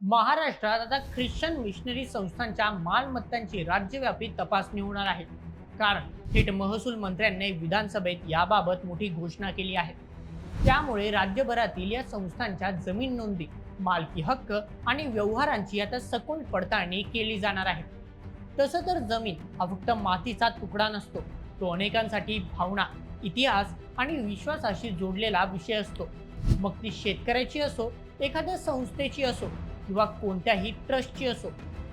महाराष्ट्रात आता Christian missionary संस्थांच्या मालमत्तांची राज्यव्यापी तपासणी होणार आहे. कारण थेट महसूल मंत्र्यांनी विधानसभेत याबाबत मोठी घोषणा केली आहे. त्यामुळे राज्यभरातील या संस्थांच्या जमीन नोंदी, मालकी हक्क आणि व्यवहारांची आता सखोल पडताळणी केली जाणार आहे. तसं तर जमीन हा फक्त मातीचा तुकडा नसतो, तो अनेकांसाठी भावना, इतिहास आणि विश्वासाशी जोडलेला विषय असतो. मग ती शेतकऱ्याची असो, एखाद्या संस्थेची असो किंवा कोणत्याही ट्रस्टची असो.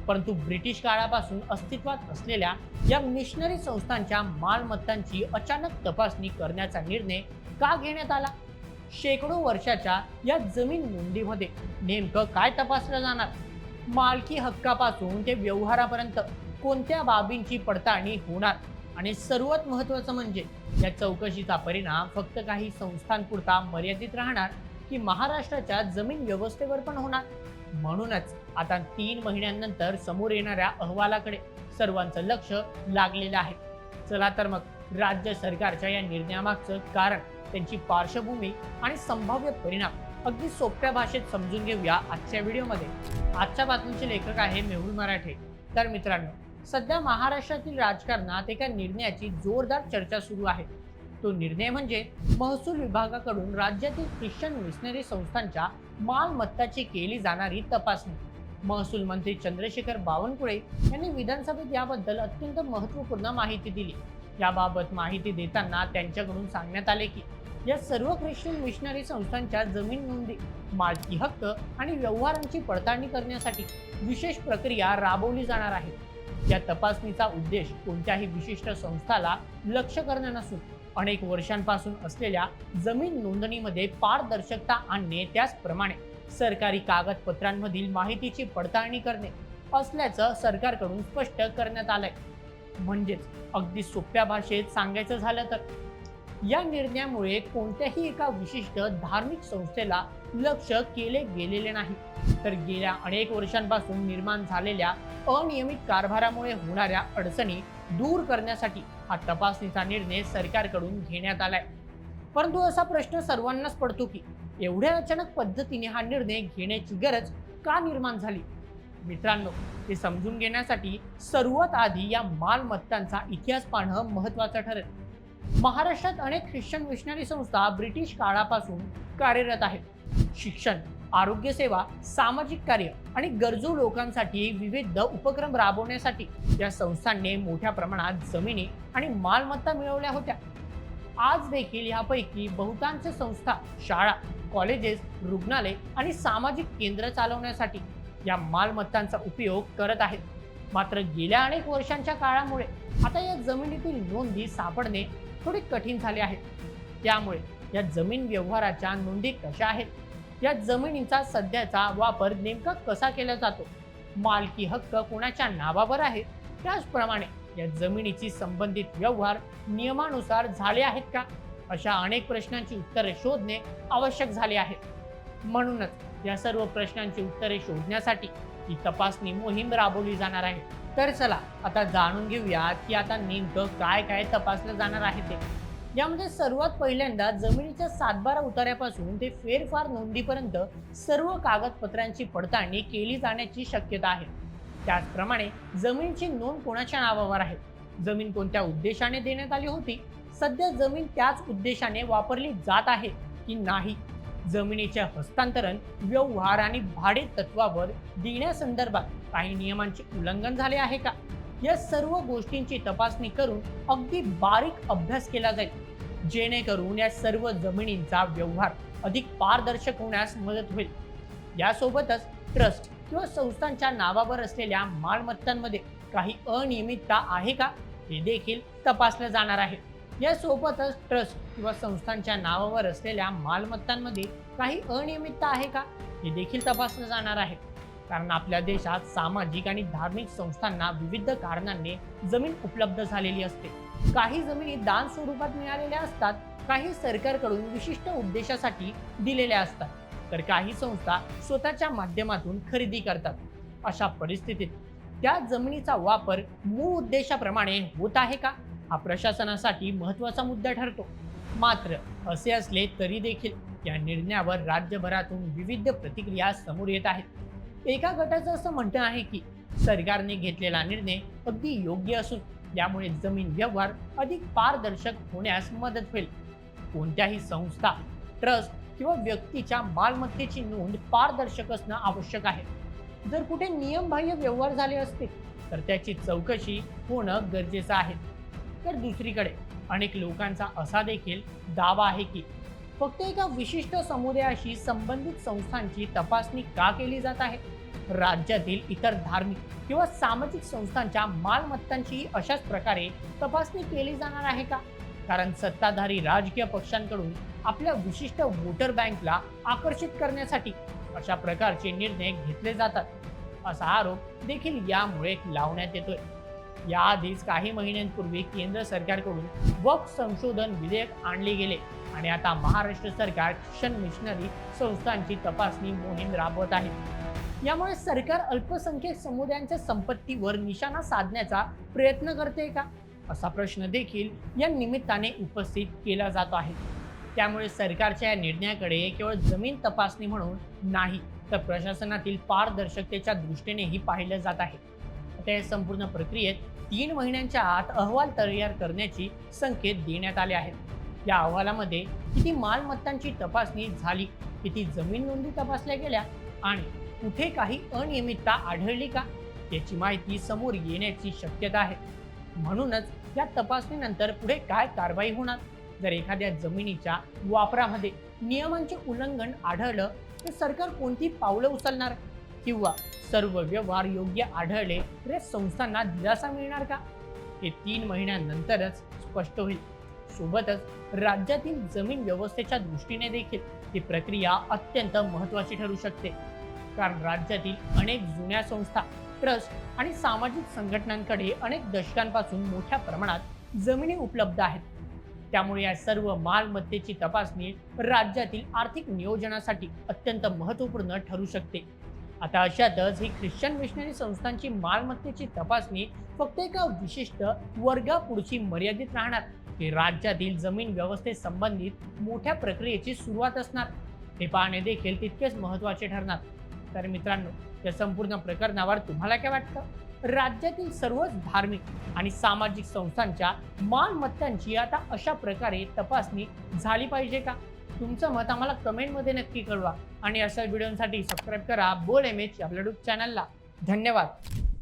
परंतु ब्रिटिश काळापासून अस्तित्वात असलेल्या या मिशनरी संस्थांच्या मालमत्तांची अचानक तपासणी करण्याचा निर्णय का घेण्यात आला? शेकडो वर्षाच्या या जमीन नोंदीमध्ये नेमकं काय तपासलं जाणार? मालकी हक्कापासून ते व्यवहारापर्यंत कोणत्या बाबींची पडताळणी होणार? आणि सर्वात महत्त्वाचं म्हणजे या चौकशीचा परिणाम फक्त काही संस्थांपुरता मर्यादित राहणार की महाराष्ट्राच्या जमीन व्यवस्थेवर पण होणार? म्हणूनच आता 3 महिन्यांनंतर समोर येणाऱ्या अहवालाकडे सर्वांचं लक्ष लागलेलं आहे. चला तर मग राज्य सरकारच्या या निर्णयामागचं कारण, त्यांची पार्श्वभूमी आणि संभाव्य परिणाम अगदी सोप्या भाषेत समजून घेऊया आजच्या व्हिडिओमध्ये. आजच्या बातमीचे लेखक आहे मेहुल मराठे. तर मित्रांनो, सध्या महाराष्ट्रातील राजकारणात एका निर्णयाची जोरदार चर्चा सुरू आहे. तो निर्णय म्हणजे महसूल विभागाकडून राज्यातील ख्रिश्चन मिशनरी संस्थांच्या मालमत्ताची केली जाणारी तपासणी. महसूल मंत्री चंद्रशेखर बावनकुळे यांनी विधानसभेत याबद्दल अत्यंत महत्त्वपूर्ण माहिती दिली. याबाबत माहिती देताना त्यांच्याकडून सांगण्यात आले की या सर्व ख्रिश्चन मिशनरी संस्थांच्या जमीन नोंदी, मालकी हक्क आणि व्यवहारांची पडताळणी करण्यासाठी विशेष प्रक्रिया राबवली जाणार आहे. या तपासणीचा उद्देश कोणत्याही विशिष्ट संस्थाला लक्ष्य करणं नसून अनेक वर्षांपासून असलेल्या जमीन नोंदणीमध्ये पारदर्शकता आणणे, त्याचप्रमाणे सरकारी कागदपत्रांमधील माहितीची पडताळणी करणे असल्याचं सरकारकडून स्पष्ट करण्यात आलंय. म्हणजेच अगदी सोप्या भाषेत सांगायचं झालं तर या निर्णयामुळे कोणत्याही एका विशिष्ट धार्मिक संस्थेला लक्ष केले गेलेले नाही, तर गेल्या अनेक वर्षांपासून निर्माण झालेल्या अनियमित कारभारामुळे होणाऱ्या अडचणी दूर करण्यासाठी हा तपासणीचा निर्णय सरकारकडून घेण्यात आलाय. परंतु असा प्रश्न सर्वांनाच पडतो की एवढ्या अचानक पद्धतीने हा निर्णय घेण्याची गरज का निर्माण झाली? मित्रांनो, हे समजून घेण्यासाठी सर्वात आधी या मालमत्तांचा इतिहास पाहणं महत्त्वाचं ठरेल. महाराष्ट्रात अनेक ख्रिश्चन मिशनरी संस्था ब्रिटिश काळापासून कार्यरत आहेत. शिक्षण, आरोग्य सेवा, सामाजिक कार्य आणि गरजू लोकांसाठी विविध उपक्रम राबवण्यासाठी या संस्थांनी मोठ्या प्रमाणात जमिनी आणि मालमत्ता मिळवल्या होत्या. आज देखील यापैकी बहुतांश संस्था शाळा, कॉलेजेस, रुग्णालय आणि सामाजिक केंद्र चालवण्यासाठी या मालमत्तांचा उपयोग करत आहेत. मात्र गेल्या अनेक वर्षांच्या काळामुळे आता या जमिनीतील नोंदी सापडणे थोडे कठीण झाले आहे. त्यामुळे या जमीन व्यवहाराच्या नोंदी कशा आहेत, या जमिनीचा सध्याचा वापर नेमका कसा केला जातो, मालकी हक्क कोणाच्या नावावर आहे, त्याचप्रमाणे या जमिनीची संबंधित व्यवहार नियमानुसार झाले आहेत का, अशा अनेक प्रश्नांची उत्तरे शोधणे आवश्यक झाले आहे. म्हणूनच या सर्व प्रश्नांची उत्तरे शोधण्यासाठी ही तपासणी मोहीम राबवली जाणार आहे. तर चला आता जाणून घेऊया की आता नेमकं काय काय तपासलं जाणार आहे ते. यामध्ये सर्वात पहिल्यांदा जमिनीच्या 7/12 उतार्यापासून ते फेरफार नोंदीपर्यंत सर्व कागदपत्रांची पडताळणी केली जाण्याची शक्यता आहे. त्याचप्रमाणे जमिनीची नोंद कोणाच्या नावावर आहे, जमीन कोणत्या उद्देशाने देण्यात आली होती, सध्या जमीन त्याच उद्देशाने वापरली जात आहे की नाही, जमिनीचे हस्तांतरण, व्यवहार आणि भाडे तत्वावर देण्यासंदर्भात काही नियमांचे उल्लंघन झाले आहे का, या सर्व गोष्टींची तपासणी करून अगदी बारीक अभ्यास केला जाईल, जेणेकरून या सर्व जमिनींचा व्यवहार अधिक पारदर्शक होण्यास मदत होईल. यासोबतच ट्रस्ट किंवा संस्थांच्या नावावर असलेल्या मालमत्तांमध्ये काही अनियमितता आहे का, हे देखील तपासलं जाणार आहे. यासोबतच ट्रस्ट किंवा संस्थांच्या नावावर असलेल्या मालमत्तांमध्ये काही अनियमितता आहे का, हे देखील तपासलं जाणार आहे. कारण आपल्या देशात सामाजिक आणि धार्मिक संस्थांना विविध कारणांनी जमीन उपलब्ध झालेली असते. काही जमिनी दान स्वरूपात मिळालेल्या असतात, काही सरकारकडून विशिष्ट उद्देशासाठी दिलेल्या असतात, तर काही संस्था स्वतःच्या माध्यमातून खरेदी करतात. अशा परिस्थितीत त्या जमिनीचा वापर मूळ उद्देशाप्रमाणे होत आहे का, हा प्रशासनासाठी महत्त्वाचा मुद्दा ठरतो. मात्र असे असले तरी देखील या निर्णयावर राज्यभरातून विविध प्रतिक्रिया समोर येत आहेत. एका गटाचं असं म्हणणं आहे की सरकारने घेतलेला निर्णय अगदी योग्य असून यामुळे जमीन व्यवहार अधिक पारदर्शक होण्यास मदत होईल. कोणत्याही संस्था, ट्रस्ट किंवा व्यक्तीच्या मालमत्तेची नोंद पारदर्शक असणं आवश्यक आहे. जर कुठे नियमबाह्य व्यवहार झाले असतील तर त्याची चौकशी होणं गरजेचं आहे. तर दुसरीकडे अनेक लोकांचा असा देखील दावा आहे की फक्त एका विशिष्ट समुदायाशी संबंधित संस्थांची तपासणी का केली जात आहे. राज्यातील इतर धार्मिक किंवा सामाजिक संस्थांच्या मालमत्तांची अशाच प्रकारे तपासणी केली जाणार आहे का? कारण सत्ताधारी राजकीय पक्षांकडून आपल्या विशिष्ट वोटर बँकला आकर्षित करण्यासाठी अशा प्रकारचे निर्णय घेतले जातात, असा आरोप देखील यामुळे लावण्यात येतोय. याआधीच काही महिन्यांपूर्वी केंद्र सरकारकडून वक्फ संशोधन विधेयक आणले गेले आणि आता महाराष्ट्र सरकार ख्रिश्चन मिशनरी संस्थांची तपासणी मोहीम राबवत आहे. यामुळे सरकार अल्पसंख्याक समुदायांच्या संपत्तीवर निशाणा साधण्याचा प्रयत्न करते का, असा प्रश्न देखील या निमित्ताने उपस्थित केला जात आहे. त्यामुळे सरकारच्या या निर्णयाकडे केवळ जमीन तपासणी म्हणून नाही तर प्रशासनातील पारदर्शकतेच्या दृष्टीनेही पाहिलं जात आहे. आता या संपूर्ण प्रक्रियेत 3 महिन्यांच्या आत अहवाल तयार करण्याची संकेत देण्यात आले आहेत. या अहवालामध्ये किती मालमत्तांची तपासणी झाली, किती जमीन नोंदी तपासल्या गेल्या आणि कुठे काही अनियमितता आढळली का, याची माहिती समोर येण्याची शक्यता आहे. म्हणूनच या तपासणीनंतर पुढे काय कारवाई होणार, जर एखाद्या जमिनीच्या वापरामध्ये नियमांचे उल्लंघन आढळलं तर सरकार कोणती पावलं उचलणार, किंवा सर्व व्यवहार योग्य आढळले तर या संस्थांना दिलासा मिळणार का, हे 3 महिन्यानंतरच स्पष्ट होईल. सोबतच राज्यातील जमीन व्यवस्थेच्या दृष्टीने देखील ही प्रक्रिया अत्यंत महत्त्वाची ठरू शकते. कारण राज्यातील अनेक जुन्या संस्था, ट्रस्ट आणि सामाजिक संघटनांकडे अनेक दशकांपासून मोठ्या प्रमाणात जमिनी उपलब्ध आहेत. त्यामुळे या सर्व मालमत्तेची तपासणी राज्यातील आर्थिक नियोजनासाठी अत्यंत महत्त्वपूर्ण ठरू शकते. आता अशातच ही ख्रिश्चन मिशनरी संस्थांची मालमत्तेची तपासणी फक्त एका विशिष्ट वर्गापुढची मर्यादित राहणार की राज्यातील जमीन व्यवस्थेसंबंधित मोठ्या प्रक्रियेची सुरुवात असणार, हे पाहणे देखील तितकेच महत्त्वाचे ठरणार. तर मित्रांनो, या संपूर्ण प्रकरणावर तुम्हाला काय वाटतं? राज्यातील सर्वच धार्मिक आणि सामाजिक संस्थांच्या मालमत्तांची आता अशा प्रकारे तपासणी झाली पाहिजे का? तुमचं मत आम्हाला कमेंटमध्ये नक्की कळवा आणि अशा व्हिडिओसाठी सबस्क्राईब करा बोल एमएच आपल्या यूट्यूब चॅनलला. धन्यवाद.